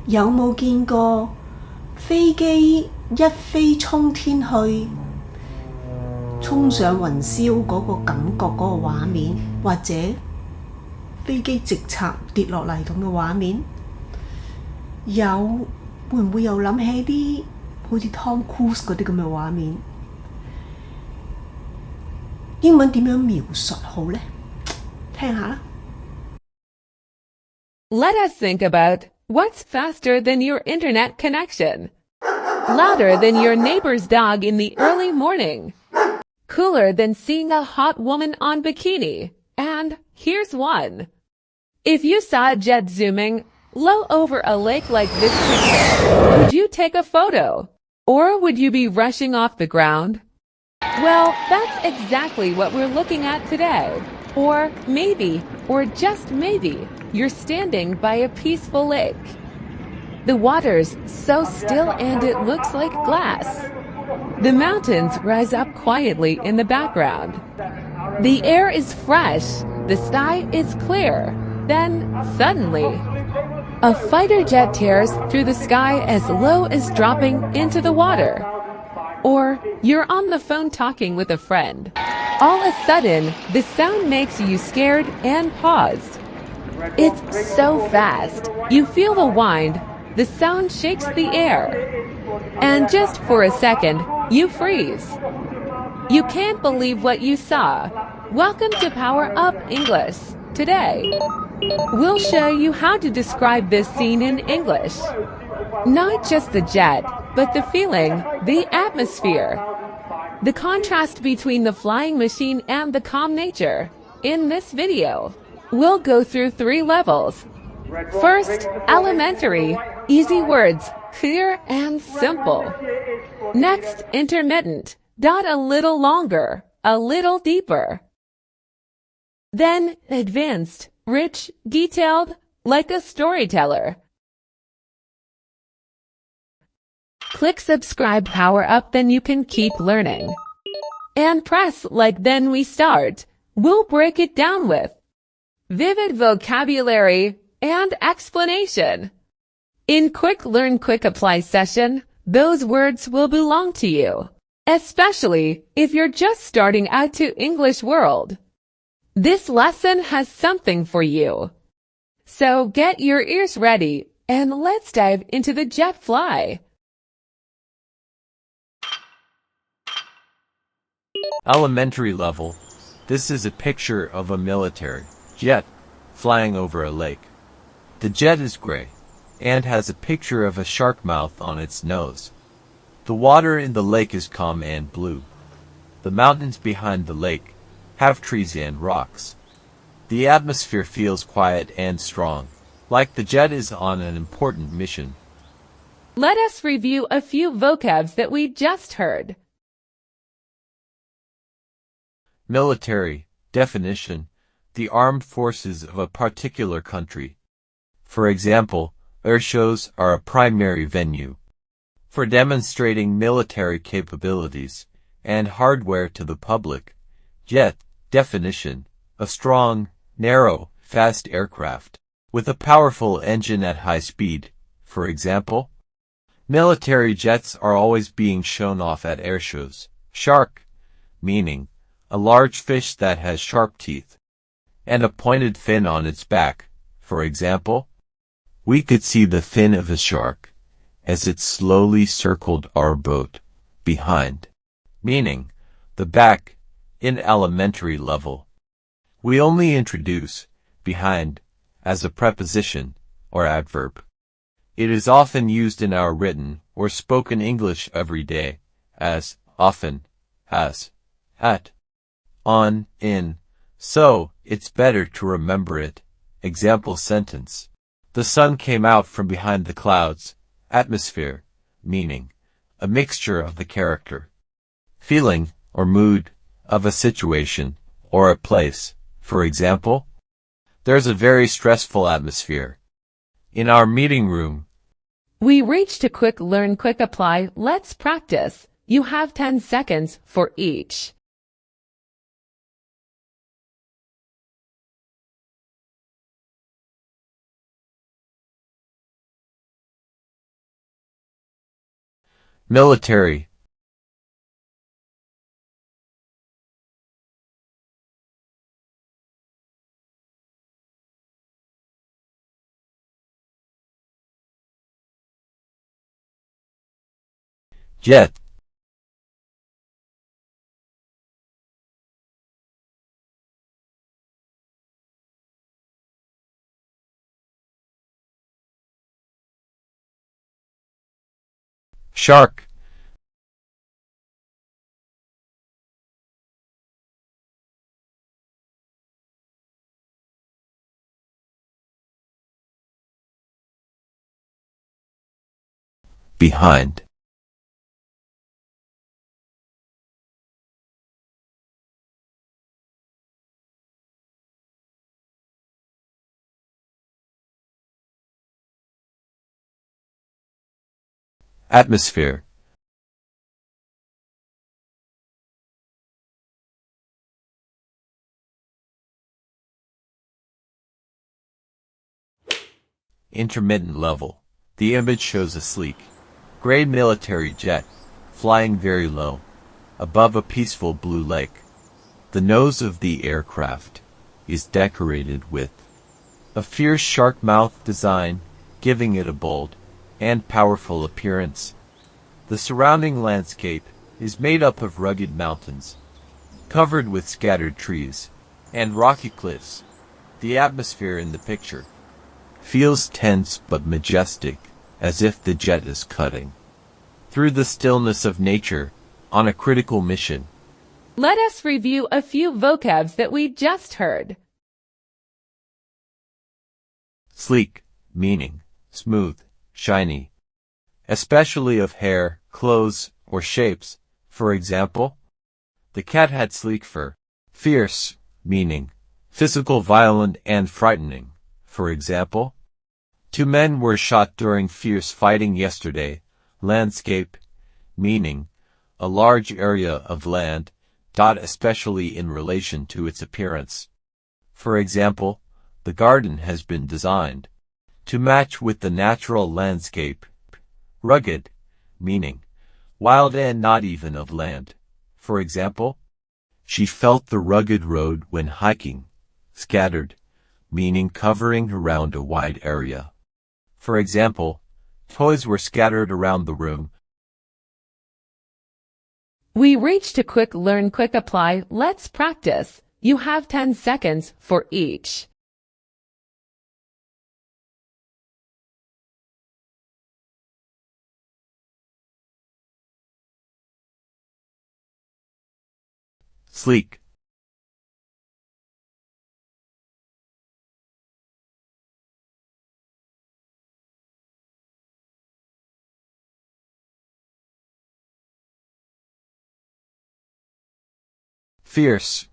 有冇見過飛機一飛衝天去，衝上雲霄嗰個感覺嗰個畫面，或者飛機直插跌落嚟咁嘅畫面？有，會唔會又諗起啲好似 Tom Cruise 嗰啲咁嘅畫面？英文點樣描述好呢？聽下啦。Let us think about what's faster than your internet connection, louder than your neighbor's dog in the early morning, cooler than seeing a hot woman on bikini. And here's one. If you saw a jet zooming low over a lake like this picture, would you take a photo? Or would you be rushing off the ground? Well, that's exactly what we're looking at today. Or maybe, or just maybe, you're standing by a peaceful lake. The water's so still and it looks like glass. The mountains rise up quietly in the background. The air is fresh. The sky is clear. Then, suddenly, a fighter jet tears through the sky as low as dropping into the water. Or you're on the phone talking with a friend. All of a sudden, the sound makes you scared and paused. It's so fast. You feel the wind. The sound shakes the air. And just for a second, you freeze. You can't believe what you saw. Welcome to Power Up English. Today, we'll show you how to describe this scene in English. Not just the jet, but the feeling, the atmosphere. The contrast between the flying machine and the calm nature. In this video, we'll go through 3 levels. First, elementary, easy words, clear and simple. Next, intermittent, a little longer, a little deeper. Then, advanced, rich, detailed, like a storyteller. Click subscribe power up, then you can keep learning. And press like, then we start. We'll break it down with vivid vocabulary and explanation. In Quick Learn Quick Apply session, those words will belong to you, especially if you're just starting out to English world. This lesson has something for you. So get your ears ready and let's dive into the jet fly. Elementary level. This is a picture of a military jet flying over a lake. The jet is gray and has a picture of a shark mouth on its nose. The water in the lake is calm and blue. The mountains behind the lake have trees and rocks. The atmosphere feels quiet and strong, like the jet is on an important mission. Let us review a few vocabs that we just heard. Military. Definition: the armed forces of a particular country. For example, air shows are a primary venue for demonstrating military capabilities and hardware to the public. Jet. Definition: a strong, narrow, fast aircraft with a powerful engine at high speed. For example, military jets are always being shown off at air shows. Shark, meaning a large fish that has sharp teeth and a pointed fin on its back. For example, we could see the fin of a shark as it slowly circled our boat behind, meaning the back. In elementary level, we only introduce behind as a preposition or adverb. It is often used in our written or spoken English every day as, often, as, at, on, in, so it's better to remember it. Example sentence: the sun came out from behind the clouds. Atmosphere, meaning a mixture of the character, feeling, or mood of a situation or a place. For example, there's a very stressful atmosphere in our meeting room. We reached a Quick Learn Quick Apply. Let's practice. You have 10 seconds for each. military, jet, shark, behind, atmosphere, intermittent level. The image shows a sleek, gray military jet, flying very low, above a peaceful blue lake. The nose of the aircraft is decorated with a fierce shark mouth design, giving it a bold and powerful appearance. The surrounding landscape is made up of rugged mountains, covered with scattered trees and rocky cliffs. The atmosphere in the picture feels tense but majestic, as if the jet is cutting through the stillness of nature on a critical mission. Let us review a few vocabs that we just heard. Sleek, meaning smooth, shiny, especially of hair, clothes, or shapes. For example, the cat had sleek fur. Fierce, meaning physical, violent, and frightening. For example, 2 men were shot during fierce fighting yesterday. Landscape, meaning a large area of land, especially in relation to its appearance. For example, the garden has been designed to match with the natural landscape. Rugged, meaning wild and not even of land. For example, she felt the rugged road when hiking. Scattered, meaning covering around a wide area. For example, toys were scattered around the room. We reached a quick learn, quick apply. Let's practice. You have 10 seconds for each. Sleek, fierce,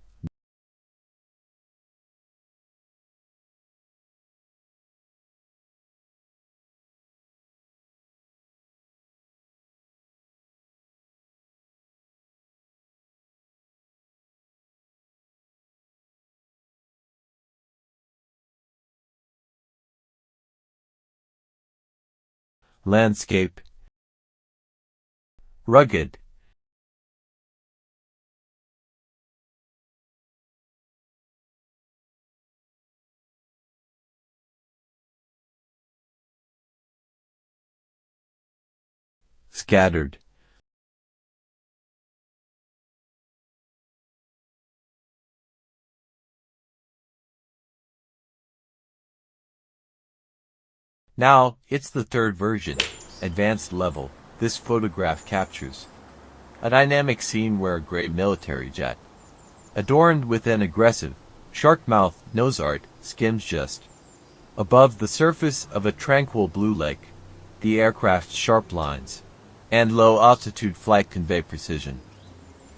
landscape, rugged, scattered, Now, it's the third version, advanced level. This photograph captures a dynamic scene where a gray military jet, adorned with an aggressive, shark-mouthed nose art, skims just above the surface of a tranquil blue lake. The aircraft's sharp lines and low-altitude flight convey precision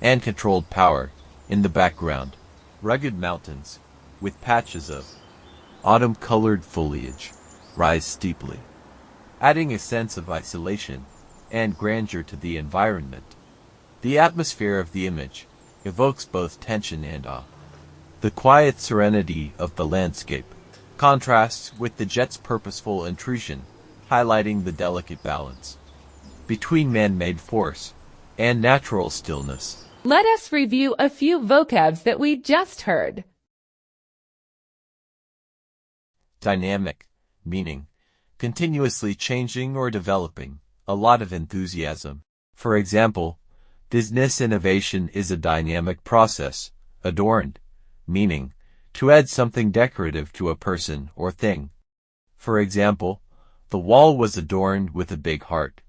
and controlled power. In the background, rugged mountains with patches of autumn-colored foliage rise steeply, adding a sense of isolation and grandeur to the environment. The atmosphere of the image evokes both tension and awe. The quiet serenity of the landscape contrasts with the jet's purposeful intrusion, highlighting the delicate balance between man-made force and natural stillness. Let us review a few vocabs that we just heard. Dynamic, meaning continuously changing or developing, a lot of enthusiasm. For example, business innovation is a dynamic process. Adorned, meaning to add something decorative to a person or thing. For example, the wall was adorned with a big heart.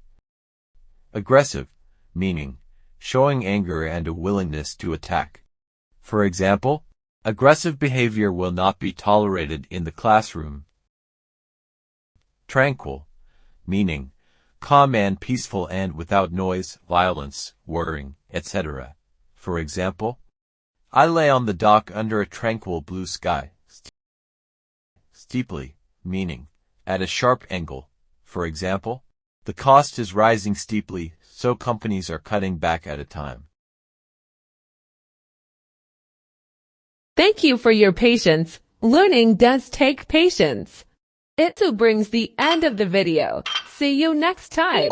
Aggressive, meaning showing anger and a willingness to attack. For example, aggressive behavior will not be tolerated in the classroom. Tranquil, meaning calm and peaceful and without noise, violence, worrying, etc. For example, I lay on the dock under a tranquil blue sky. Steeply, meaning at a sharp angle. For example, the cost is rising steeply, so companies are cutting back at a time. Thank you for your patience. Learning does take patience. It too brings the end of the video. See you next time.